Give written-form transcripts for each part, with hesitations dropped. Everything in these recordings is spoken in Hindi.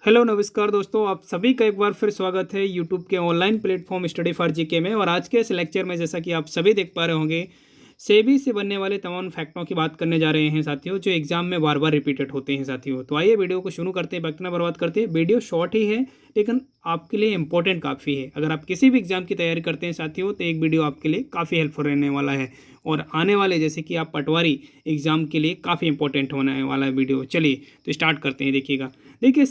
हेलो नमस्कार दोस्तों, आप सभी का एक बार फिर स्वागत है यूट्यूब के online platform study for GK में। और आज के इस लेक्चर में जैसा कि आप सभी देख पा रहे होंगे, सेबी से बनने वाले तमाम फैक्टों की बात करने जा रहे हैं साथियों, जो एग्जाम में बार बार रिपीटेड होते हैं साथियों। तो आइए वीडियो को शुरू करते हैं, वक्त ना बर्बाद करते हैं। वीडियो शॉर्ट ही है लेकिन आपके लिए इंपॉर्टेंट काफ़ी है। अगर आप किसी भी एग्जाम की तैयारी करते हैं साथियों, तो एक वीडियो आपके लिए काफ़ी हेल्पफुल रहने वाला है। और आने वाले जैसे कि आप पटवारी एग्जाम के लिए काफ़ी इंपॉर्टेंट होने वाला है वीडियो। चलिए तो स्टार्ट करते हैं। देखिएगा, देखिए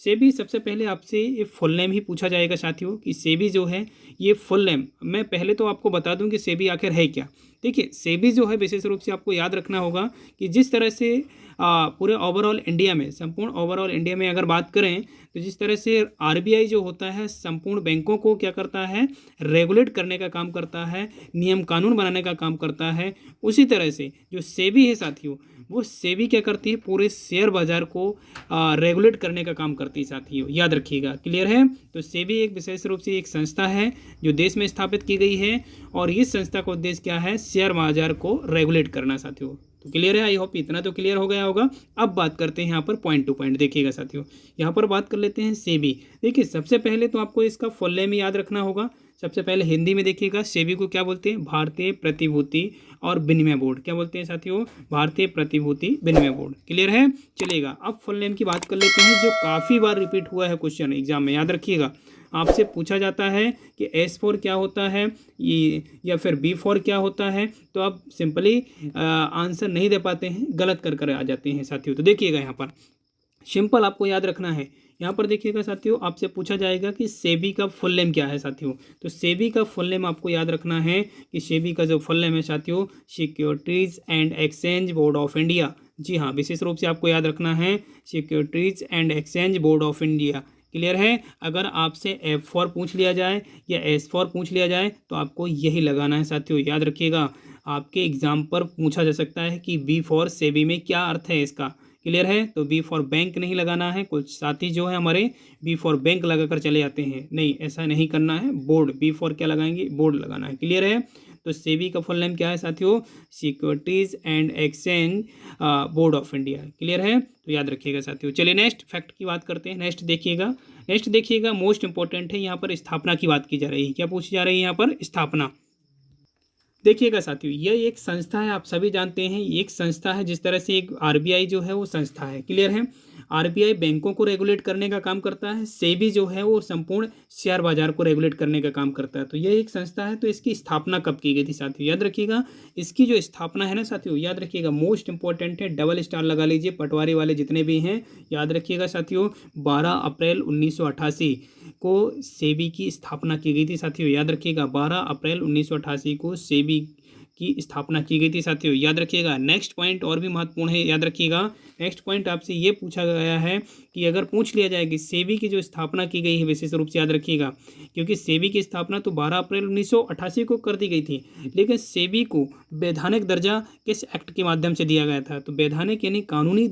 सेबी सबसे पहले आपसे ये फुल नेम ही पूछा जाएगा साथियों कि सेबी जो है ये फुल नेम। मैं पहले तो आपको बता दूं कि सेबी आखिर है क्या। देखिए, सेबी जो है विशेष रूप से आपको याद रखना होगा कि जिस तरह से पूरे ओवरऑल इंडिया में, संपूर्ण ओवरऑल इंडिया में अगर बात करें, तो जिस तरह से आरबीआई जो होता है संपूर्ण बैंकों को क्या करता है, रेगुलेट करने का काम करता है, नियम कानून बनाने का काम करता है, उसी तरह से जो सेबी है साथियों, वो सेबी क्या करती है, पूरे शेयर बाजार को रेगुलेट करने का काम करती है साथियों। याद रखिएगा, क्लियर है। तो सेबी एक विशेष रूप से एक संस्था है जो देश में स्थापित की गई है, और इस संस्था का उद्देश्य क्या है, शेयर बाजार को रेगुलेट करना साथियों। तो क्लियर है, आई होप इतना तो क्लियर हो गया होगा। अब बात करते हैं यहाँ पर पॉइंट टू पॉइंट। देखिएगा साथियों, यहाँ पर बात कर लेते हैं सेबी। देखिए, सबसे पहले तो आपको इसका फुल नेम याद रखना होगा। सबसे पहले हिंदी में देखिएगा, सेबी को क्या बोलते हैं, भारतीय प्रतिभूति और विनिमय बोर्ड। क्या बोलते हैं साथियों, भारतीय प्रतिभूति विनिमय बोर्ड। क्लियर है। चलिएगा, अब फुल नेम की बात कर लेते हैं, जो काफ़ी बार रिपीट हुआ है क्वेश्चन एग्जाम में। याद रखिएगा, आपसे पूछा जाता है कि S4 क्या होता है, ये या फिर B4 क्या होता है, तो आप सिंपली आंसर नहीं दे पाते हैं, गलत कर आ जाते हैं साथियों। तो देखिएगा, यहाँ पर सिंपल आपको याद रखना है। यहाँ पर देखिएगा साथियों, आपसे पूछा जाएगा कि सेबी का फुल नेम क्या है साथियों। तो सेबी का फुल नेम आपको याद रखना है कि सेबी का जो फुल नेम है साथियों, securities and exchange board of India. जी हाँ, विशेष रूप से आपको याद रखना है securities and exchange board of India. Clear है। अगर आपसे F4 पूछ लिया जाए या S4 पूछ लिया जाए, तो आपको यही लगाना है साथियों। याद रखिएगा, आपके एग्जाम पर पूछा जा सकता है कि B4 सेबी में क्या अर्थ है इसका। क्लियर है। तो B4 बैंक नहीं लगाना है। कुछ साथी जो है हमारे B4 बैंक लगाकर चले जाते हैं, नहीं, ऐसा नहीं करना है। बोर्ड, B4 क्या लगाएंगे, बोर्ड लगाना है। क्लियर है। तो सेबी का फुल नेम क्या है साथियों, securities and exchange board of India. Clear है। तो याद रखिएगा साथियों। चलिए नेक्स्ट फैक्ट की बात करते हैं। नेक्स्ट देखिएगा, मोस्ट इंपॉर्टेंट है। यहाँ पर स्थापना की बात की जा रही है। क्या पूछी जा रही है यहाँ पर, स्थापना। देखिएगा साथियों, यह एक संस्था है, आप सभी जानते हैं, एक संस्था है। जिस तरह से एक आरबीआई जो है वो संस्था है। क्लियर है। आरबीआई बैंकों को रेगुलेट करने का काम करता है, सेबी जो है वो संपूर्ण शेयर बाजार को रेगुलेट करने का काम करता है। तो यह एक संस्था है। तो इसकी स्थापना कब की गई थी साथियों, याद रखिएगा। इसकी जो स्थापना है ना साथियों, याद रखिएगा, मोस्ट इंपॉर्टेंट है, डबल स्टार लगा लीजिए, पटवारी वाले जितने भी हैं। याद रखिएगा साथियों, 12 अप्रैल 1988 को सेबी की स्थापना की गई थी साथियों। याद रखिएगा, 12 अप्रैल 1988 को सेबी की स्थापना की गई थी साथियों। याद रखिएगा। नेक्स्ट पॉइंट और भी महत्वपूर्ण है, याद रखिएगा। नेक्स्ट पॉइंट आपसे ये पूछा गया है कि अगर पूछ लिया जाए कि सेबी की जो स्थापना की गई है, विशेष रूप से याद रखिएगा, क्योंकि सेबी की स्थापना तो 12 अप्रैल 1988 को कर दी गई थी, लेकिन सेबी को वैधानिक दर्जा किस एक्ट के माध्यम से दिया गया था। तो वैधानिक यानी कानूनी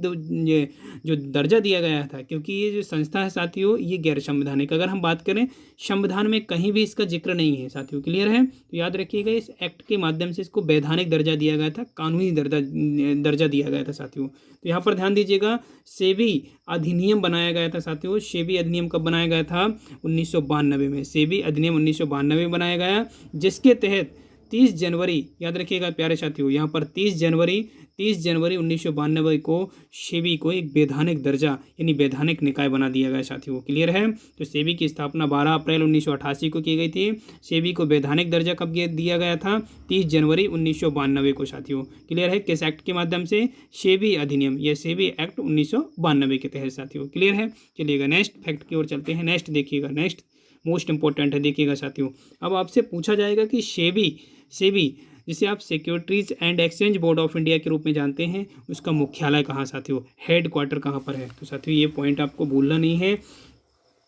ये जो दर्जा दिया गया था, क्योंकि ये जो संस्था है साथियों, ये गैर संवैधानिक। अगर हम बात करें, संविधान में कहीं भी इसका जिक्र नहीं है साथियों। क्लियर है। तो याद रखिएगा, इस एक्ट के माध्यम से इसको वैधानिक दर्जा दिया गया था, कानूनी दर्जा दिया गया था साथियों। तो यहाँ पर ध्यान दीजिएगा, सेबी अधिनियम बनाया गया था साथियों। सेबी अधिनियम कब बनाया गया था, 1992 में। सेबी अधिनियम 1992 में बनाया गया, जिसके तहत 30 जनवरी, याद रखिएगा प्यारे साथियों, यहाँ पर 30 जनवरी 1992 को सेबी को एक वैधानिक दर्जा यानी वैधानिक निकाय बना दिया गया साथियों। क्लियर है। तो सेबी की स्थापना 12 अप्रैल 1988 को की गई थी। सेबी को वैधानिक दर्जा कब दिया गया था, 30 जनवरी 1992 को साथियों। क्लियर है। किस एक्ट के माध्यम से, सेबी अधिनियम या सेबी एक्ट 1992 के तहत साथियों। क्लियर है। चलिएगा नेक्स्ट फैक्ट की ओर चलते हैं। नेक्स्ट देखिएगा, नेक्स्ट मोस्ट इंपॉर्टेंट है। देखिएगा साथियों, अब आपसे पूछा जाएगा कि सेबी जिसे आप securities and exchange board of India के रूप में जानते हैं, उसका मुख्यालय कहाँ साथियों, हेड क्वार्टर कहाँ पर है। तो साथियों, ये पॉइंट आपको भूलना नहीं है,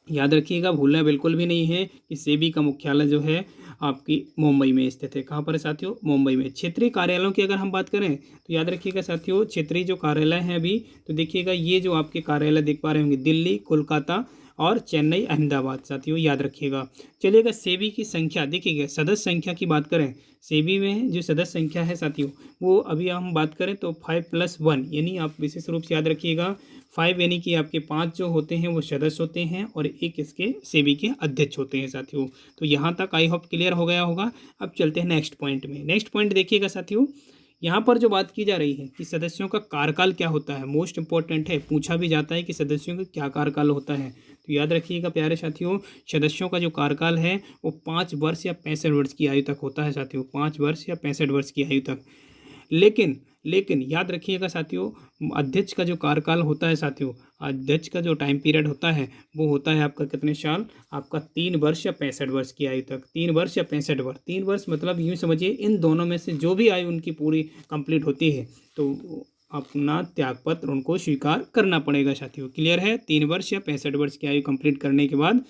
याद रखिएगा, भूलना बिल्कुल भी नहीं है कि सेबी का मुख्यालय जो है आपकी मुंबई में स्थित है। कहाँ पर है साथियों, मुंबई में। क्षेत्रीय कार्यालयों की अगर हम बात करें, तो याद रखिएगा साथियों, क्षेत्रीय जो कार्यालय हैं अभी, तो देखिएगा, ये जो आपके कार्यालय देख पा रहे होंगे, दिल्ली, कोलकाता और चेन्नई अहमदाबाद साथियों याद रखिएगा। चलिएगा सेबी की संख्या देखिएगा, सदस्य संख्या की बात करें, सेबी में जो सदस्य संख्या है साथियों वो अभी हम बात करें तो 5+1 यानी आप विशेष रूप से याद रखिएगा 5 यानी कि आपके 5 जो होते हैं वो सदस्य होते हैं और एक इसके सेबी के अध्यक्ष होते हैं साथियों। तो यहाँ तक आई होप क्लियर हो गया होगा। अब चलते हैं नेक्स्ट पॉइंट में। नेक्स्ट पॉइंट देखिएगा साथियों, यहाँ पर जो बात की जा रही है कि सदस्यों का कार्यकाल क्या होता है, मोस्ट इंपॉर्टेंट है, पूछा भी जाता है कि सदस्यों का क्या कार्यकाल होता है। तो याद रखिएगा प्यारे साथियों, सदस्यों का जो कार्यकाल है वो 5 वर्ष या 65 वर्ष की आयु तक होता है साथियों, 5 वर्ष या 65 वर्ष की आयु तक। लेकिन याद रखिएगा साथियों, अध्यक्ष का जो कार्यकाल होता है साथियों, अध्यक्ष का जो टाइम पीरियड होता है वो होता है आपका कितने साल, आपका 3 वर्ष या 65 वर्ष की आयु तक। 3 वर्ष या 65 वर्ष, 3 वर्ष मतलब यूँ समझिए इन दोनों में से जो भी आयु उनकी पूरी कंप्लीट होती है तो अपना त्यागपत्र उनको स्वीकार करना पड़ेगा साथियों। क्लियर है, 3 वर्ष या 65 वर्ष की आयु कंप्लीट करने के बाद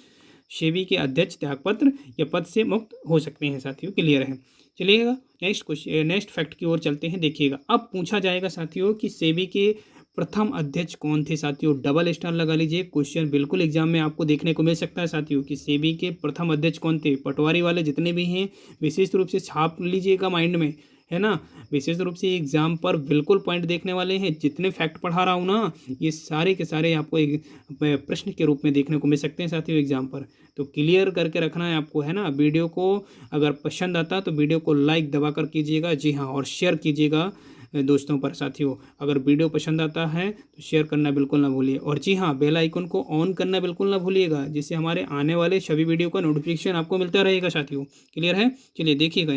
सेबी के अध्यक्ष त्यागपत्र या पद से मुक्त हो सकते हैं साथियों। क्लियर है। चलिएगा नेक्स्ट फैक्ट की ओर चलते हैं। देखिएगा अब पूछा जाएगा साथियों कि सेबी के प्रथम अध्यक्ष कौन थे साथियों। डबल स्टार लगा लीजिए, क्वेश्चन बिल्कुल एग्जाम में आपको देखने को मिल सकता है साथियों कि सेबी के प्रथम अध्यक्ष कौन थे। पटवारी वाले जितने भी हैं विशेष रूप से छाप लीजिएगा माइंड में, है ना। विशेष रूप से एग्जाम पर बिल्कुल पॉइंट देखने वाले हैं। जितने फैक्ट पढ़ा रहा हूँ ना ये सारे के सारे आपको एक प्रश्न के रूप में देखने को मिल सकते हैं साथियों एग्जाम पर। तो क्लियर करके रखना है आपको, है ना। वीडियो को अगर पसंद आता तो वीडियो को लाइक दबा कर कीजिएगा, जी हाँ, और शेयर कीजिएगा दोस्तों पर साथियों। अगर वीडियो पसंद आता है तो शेयर करना बिल्कुल ना भूलिए, और जी हाँ बेल आइकन को ऑन करना बिल्कुल ना भूलिएगा, जिससे हमारे आने वाले सभी वीडियो का नोटिफिकेशन आपको मिलता रहेगा साथियों। क्लियर है। चलिए देखिएगा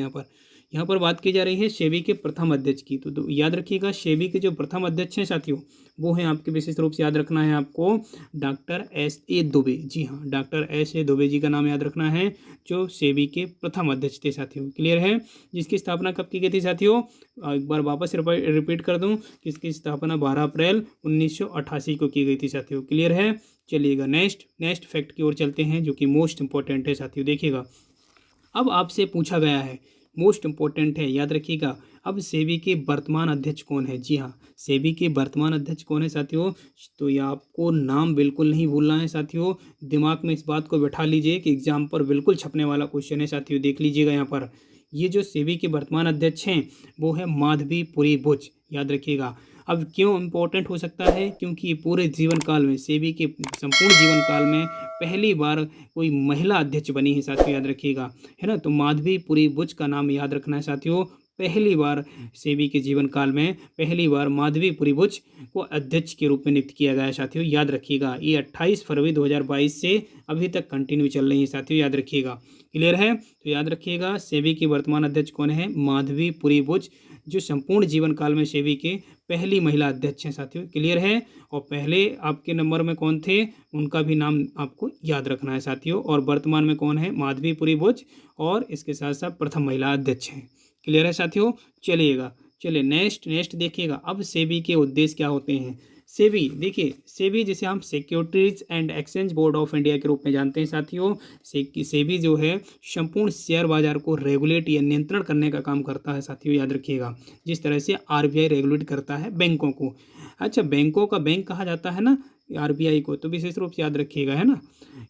यहाँ पर बात की जा रही है सेबी के प्रथम अध्यक्ष की। तो याद रखिएगा सेबी के जो प्रथम अध्यक्ष हैं साथियों वो हैं आपके, विशेष रूप से याद रखना है आपको डॉक्टर S.A. दुबे। जी हाँ, डॉक्टर S.A. दुबे जी का नाम याद रखना है जो सेबी के प्रथम अध्यक्ष थे साथियों। क्लियर है। जिसकी स्थापना कब की गई थी साथियों, एक बार वापस रिपीट कर दूं कि इसकी स्थापना 12 अप्रैल 1988 को की गई थी साथियों। क्लियर है। चलिएगा नेक्स्ट फैक्ट की ओर चलते हैं जो कि मोस्ट इंपॉर्टेंट है साथियों। देखिएगा अब आपसे पूछा गया है, मोस्ट इंपॉर्टेंट है, याद रखिएगा। अब सेबी के वर्तमान अध्यक्ष कौन है। जी हाँ, सेबी के वर्तमान अध्यक्ष कौन है साथियों। तो ये आपको नाम बिल्कुल नहीं भूलना है साथियों, दिमाग में इस बात को बैठा लीजिए कि एग्जाम पर बिल्कुल छपने वाला क्वेश्चन है साथियों। देख लीजिएगा यहाँ पर, ये जो सेबी के वर्तमान अध्यक्ष हैं वो है माधवीपुरी बुच। याद रखिएगा। अब क्यों इम्पोर्टेंट हो सकता है, क्योंकि पूरे जीवन काल में, सेबी के संपूर्ण जीवन काल में पहली बार कोई महिला अध्यक्ष बनी है साथियों। याद रखिएगा, है ना। तो माधवीपुरी बुच का नाम याद रखना है साथियों। पहली बार सेबी के जीवन काल में पहली बार माधवीपुरी बुच को अध्यक्ष के रूप में नियुक्त किया गया है साथियों। याद रखिएगा, ये 28 फरवरी 2022 से अभी तक कंटिन्यू चल रही है साथियों। याद रखिएगा। क्लियर है। तो याद रखिएगा सेबी की वर्तमान अध्यक्ष कौन है, माधवीपुरी बुच, जो संपूर्ण जीवन काल में सेबी के पहली महिला अध्यक्ष हैं साथियों। क्लियर है। और पहले आपके नंबर में कौन थे उनका भी नाम आपको याद रखना है साथियों। और वर्तमान में कौन है, माधवीपुरी बुच, और इसके साथ साथ प्रथम महिला अध्यक्ष हैं। क्लियर है साथियों। चलिए नेक्स्ट देखिएगा। अब सेबी के उद्देश्य क्या होते हैं। सेबी देखिए, सेबी जिसे हम securities and exchange board of India के रूप में जानते हैं साथियों। सेबी जो है संपूर्ण शेयर बाजार को रेगुलेट या नियंत्रण करने का काम करता है साथियों। याद रखिएगा, जिस तरह से RBI रेगुलेट करता है बैंकों को। अच्छा, बैंकों का बैंक कहा जाता है ना RBI को, तो विशेष रूप से याद रखिएगा, है ना।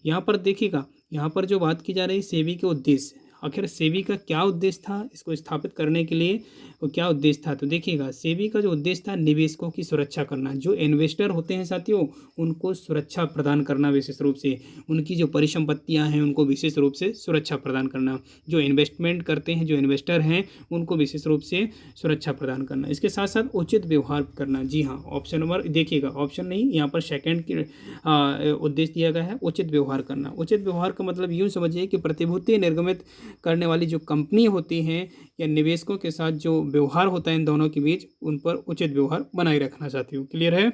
यहाँ पर देखिएगा, यहाँ पर जो बात की जा रही है सेबी के उद्देश्य, आखिर सेबी का क्या उद्देश्य था, इसको स्थापित करने के लिए वो क्या उद्देश्य था। तो देखिएगा, सेबी का जो उद्देश्य था निवेशकों की सुरक्षा करना। जो इन्वेस्टर होते हैं साथियों उनको सुरक्षा प्रदान करना, विशेष रूप से उनकी जो परिसंपत्तियां हैं उनको विशेष रूप से सुरक्षा प्रदान करना। जो इन्वेस्टमेंट करते हैं, जो इन्वेस्टर हैं उनको विशेष रूप से सुरक्षा प्रदान करना। इसके साथ साथ उचित व्यवहार करना। जी हाँ, ऑप्शन नंबर देखिएगा, ऑप्शन नहीं, यहाँ पर सेकेंड की उद्देश्य दिया गया है, उचित व्यवहार करना। उचित व्यवहार का मतलब यूँ समझिए कि प्रतिभूति निर्गमित करने वाली जो कंपनी होती हैं या निवेशकों के साथ जो व्यवहार होता है इन दोनों के बीच, उन पर उचित व्यवहार बनाए रखना साथियों। क्लियर है।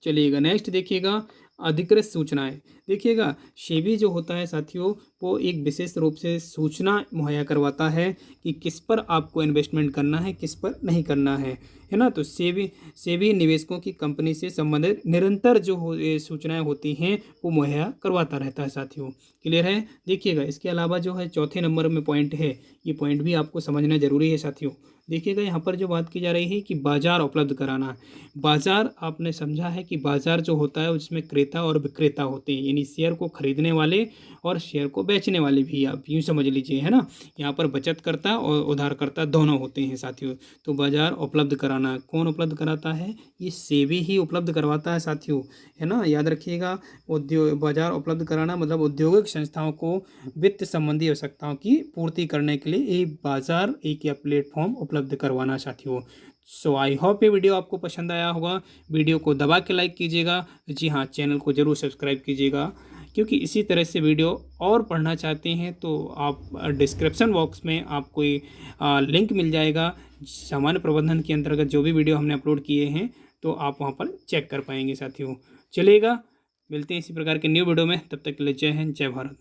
चलिएगा नेक्स्ट देखिएगा, अधिकृत सूचनाएं। देखिएगा, सेबी जो होता है साथियों वो एक विशेष रूप से सूचना मुहैया करवाता है कि किस पर आपको इन्वेस्टमेंट करना है, किस पर नहीं करना है ना। तो सेबी निवेशकों की कंपनी से संबंधित निरंतर जो सूचनाएं होती हैं वो मुहैया करवाता रहता है साथियों। क्लियर है। देखिएगा, इसके अलावा जो है चौथे नंबर में पॉइंट है, ये पॉइंट भी आपको समझना जरूरी है साथियों। देखिएगा यहाँ पर जो बात की जा रही है कि बाज़ार उपलब्ध कराना। बाज़ार आपने समझा है कि बाज़ार जो होता है उसमें क्रेता और विक्रेता होते हैं, यानी शेयर को खरीदने वाले और शेयर को बेचने वाले भी, आप यूँ समझ लीजिए, है ना? यहाँ पर बचतकर्ता और उधारकर्ता दोनों होते हैं साथियों। तो बाज़ार उपलब्ध कराना कौन उपलब्ध कराता है? ये सेबी ही उपलब्ध करवाता है साथियों, है ना? याद रखिएगा, बाज़ार उपलब्ध कराना मतलब औद्योगिक संस्थाओं को वित्त संबंधी आवश्यकताओं की पूर्ति करने के लिए एक बाज़ार, एक या प्लेटफॉर्म उपलब्ध करवाना साथियों। सो आई होप ये वीडियो आपको पसंद आया होगा। वीडियो को दबा के लाइक कीजिएगा। जी हाँ, चैनल को ज़रूर सब्सक्राइब कीजिएगा, क्योंकि इसी तरह से वीडियो और पढ़ना चाहते हैं तो आप डिस्क्रिप्शन बॉक्स में आपको लिंक मिल जाएगा। सामान्य प्रबंधन के अंतर्गत जो भी वीडियो हमने अपलोड किए हैं तो आप वहाँ पर चेक कर पाएंगे साथियों। चलिएगा, मिलते हैं इसी प्रकार के न्यू वीडियो में, तब तक के लिए जय हिंद, जय भारत।